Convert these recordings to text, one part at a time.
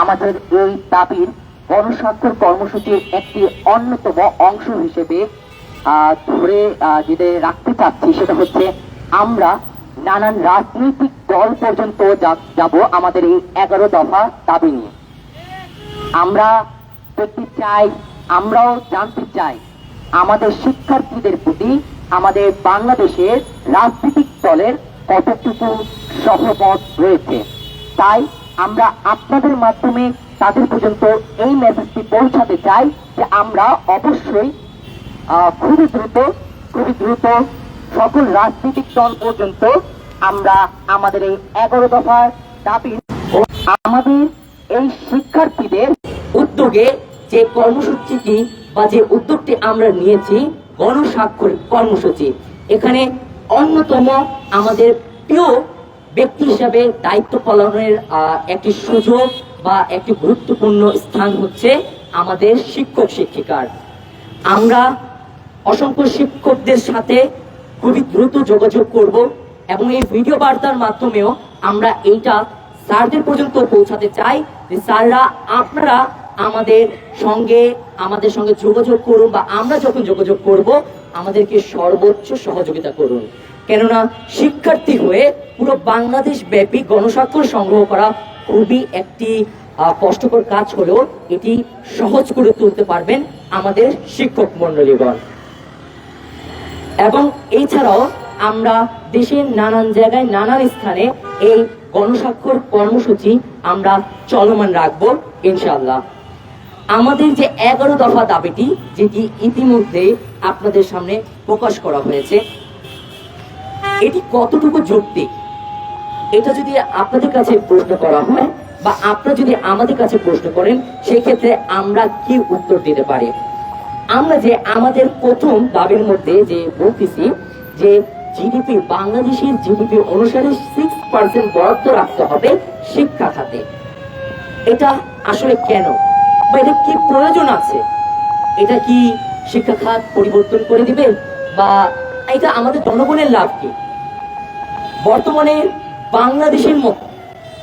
আমাদের এই দাবির গণস্বাক্ষর কর্মসূচির একটি অন্যতম অংশ হিসেবে ধরে যেটা রাখতে চাচ্ছি সেটা হচ্ছে আমরা নানান রাজনৈতিক দল পর্যন্ত যাব আমাদের এই 11 দফা দাবি নিয়ে। আমরা দেখতে চাই, আমরাও জানতে চাই আমাদের শিক্ষার্থীদের প্রতি আমাদের বাংলাদেশের রাজনৈতিক দলের কতটুকু সহমত রয়েছে। তাই আমরা আপনাদের মাধ্যমে তাদের পর্যন্ত এই মেসেজটি পৌঁছাতে চাই যে আমরা অবশ্যই খুবই দ্রুত সকল রাজনৈতিক দল পর্যন্ত আমরা আমাদের এই 11 দফার দাবি ও আমাদের এই শিক্ষার্থীদের উদ্যোগে যে কর্মসূচিটি বা যে উদ্যোগটি আমরা নিয়েছি গণস্বাক্ষর কর্মসূচি, এখানে অন্যতম আমাদের প্রিয় ব্যক্তি হিসাবে দায়িত্ব পালনের একটি সুযোগ বা একটি গুরুত্বপূর্ণ স্থান হচ্ছে আমাদের শিক্ষক শিক্ষিকার। আমরা অসংখ্য শিক্ষকদের সাথে খুবই দ্রুত যোগাযোগ করব এবং এই ভিডিও বার্তার মাধ্যমেও আমরা এইটা স্যারদের পর্যন্ত পৌঁছাতে চাই যে স্যাররা আপনারা আমাদের সঙ্গে যোগাযোগ করুন বা আমরা যখন যোগাযোগ করব আমাদেরকে সর্বোচ্চ সহযোগিতা করুন। কেননা শিক্ষার্থী হয়ে পুরো বাংলাদেশ ব্যাপী গণস্বাক্ষর সংগ্রহ করা খুবই একটি কষ্টকর কাজ হলেও এটি সহজ করে তুলতে পারবেন আমাদের শিক্ষক মন্ডলীগণ। এবং এছাড়াও আমরা দেশের নানান জায়গায় নানান স্থানে এই গণস্বাক্ষর কর্মসূচি আমরা চলমান রাখবো ইনশাআল্লাহ। আমাদের যে 11 দফা দাবিটি যেটি ইতিমধ্যে আপনাদের সামনে প্রকাশ করা হয়েছে, এটি কতটুকু যৌক্তিক এটা যদি আপনাদের কাছে প্রশ্ন করা হয় বা আপনারা যদি আমাদের কাছে প্রশ্ন করেন সেই ক্ষেত্রে আমরা কি উত্তর দিতে পারি? আমরা যে আমাদের প্রথম দাবির মধ্যে যে বলতেছি যে জিডিপি, বাংলাদেশের জিডিপি অনুসারে 6% বরাদ্দ রাখতে হবে শিক্ষা খাতে, এটা আসলে কেন বা এটা কি প্রয়োজন আছে? এটা কি শিক্ষা খাত পরিবর্তন করে দিবে বা এটা আমাদের জনগণের লাভ কি? বর্তমানে বাংলাদেশের মতো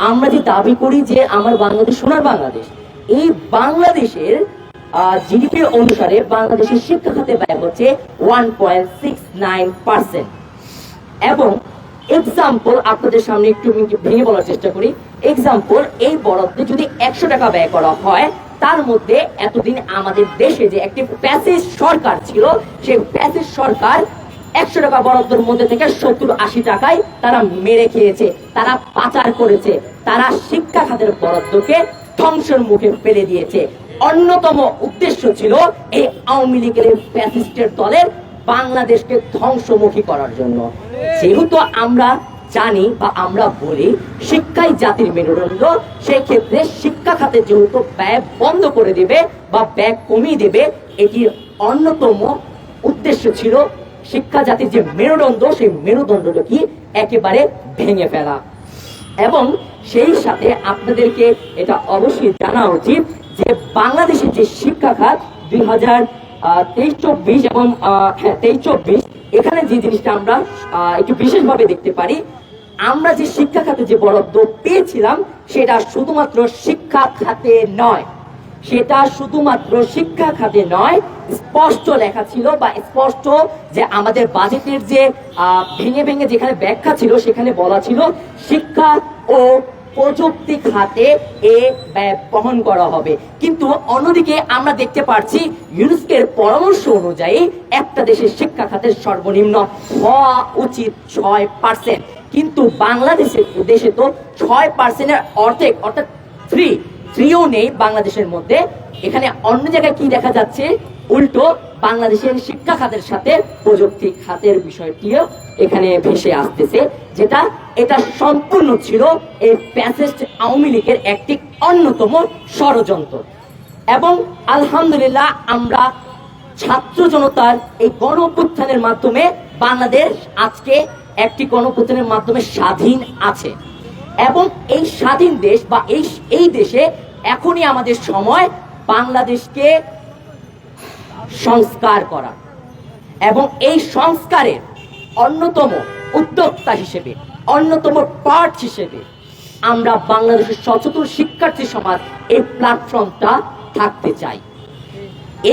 আমরা যে দাবি করি যে আমার বাংলাদেশ সোনার বাংলাদেশ, এই বাংলাদেশের জিডিপি অনুসারে বাংলাদেশের শিক্ষা খাতে ব্যয় হচ্ছে 1.69%। এবং এক্সাম্পল আপনাদের সামনে একটু ভেঙে বলার চেষ্টা করি। এক্সাম্পল, এই বরাদ্দে যদি 100 টাকা ব্যয় করা হয়, তার মধ্যে এতদিন আমাদের দেশে যে একটি প্যাসেজ সরকার ছিল, সেই প্যাসেজ সরকার 100 টাকা বরাদ্দের মধ্যে থেকে 70-80 টাকায় তারা মেরে খেয়েছে, তারা পাচার করেছে, তারা শিক্ষা খাতের বরাদ্দকে ধ্বংসের মুখে ফেলে দিয়েছে। অন্যতম উদ্দেশ্য ছিল এই আওয়ামী লীগের ফ্যাসিস্টের দলের বাংলাদেশকে ধ্বংসমুখী করার জন্য। যেহেতু আমরা জানি বা আমরা বলি শিক্ষাই জাতির মেরুদণ্ড, সেই ক্ষেত্রে শিক্ষা খাতে যেহেতু ব্যয় বন্ধ করে দেবে বা ব্যয় কমিয়ে দেবে, এটির অন্যতম উদ্দেশ্য ছিল শিক্ষা জাতির যে মেরুদণ্ড, সেই মেরুদণ্ডকে একেবারে ভেঙে ফেলা। এবং সেই সাথে আপনাদেরকে এটা অবশ্যই জানা উচিত যে বাংলাদেশের যে শিক্ষা খাত 2023-24 এবং 23-24 এখানে যে জিনিসটা আমরা একটু বিশেষভাবে দেখতে পারি, আমরা যে শিক্ষা খাতে যে বরাদ্দ পেয়েছিলাম সেটা শুধুমাত্র শিক্ষা খাতে নয়, সেটা শুধুমাত্র শিক্ষা খাতে নয়, স্পষ্ট লেখা ছিল বা স্পষ্ট যে আমাদের বাজেটের যে ভেঙে ভেঙে যেখানে ব্যাখ্যা ছিল সেখানে বলা ছিল শিক্ষা ও প্রযুক্তি খাতে এ ব্যয় বহন করা হবে। কিন্তু অন্যদিকে আমরা দেখতে পাচ্ছি ইউনেস্কোর পরামর্শ অনুযায়ী একটা দেশের শিক্ষা খাতের সর্বনিম্ন হওয়া উচিত 6%, কিন্তু বাংলাদেশের দেশে তো 6%-এর অর্ধেক অর্থাৎ 3ও নেই বাংলাদেশের মধ্যে। এখানে অন্য জায়গায় কি দেখা যাচ্ছে, উল্টো বাংলাদেশের শিক্ষা খাতের সাথে প্রযুক্তি খাতের বিষয়টিও এখানে ভেসে আসতেছে, এটা সম্পূর্ণ ছিল এই ফ্যাসিস্ট আওয়ামী লীগের একটি অন্যতম ষড়যন্ত্র। এবং আলহামদুলিল্লাহ আমরা ছাত্র জনতার এই গণ অভ্যুত্থানের মাধ্যমে বাংলাদেশ আজকে একটি গণ অভ্যুত্থানের মাধ্যমে স্বাধীন আছে। এবং এই স্বাধীন দেশ বা এই দেশে এখনই আমাদের সময় বাংলাদেশকে সংস্কার করা এবং এই সংস্কারের অন্যতম উদ্যোক্তা হিসেবে, অন্যতম পার্ট হিসেবে আমরা বাংলাদেশের সচেতন শিক্ষার্থী সমাজ এই প্ল্যাটফর্মটা থাকতে চাই।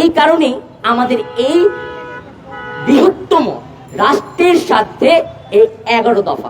এই কারণেই আমাদের এই বৃহত্তম রাষ্ট্রের সাথে এই 11 দফা।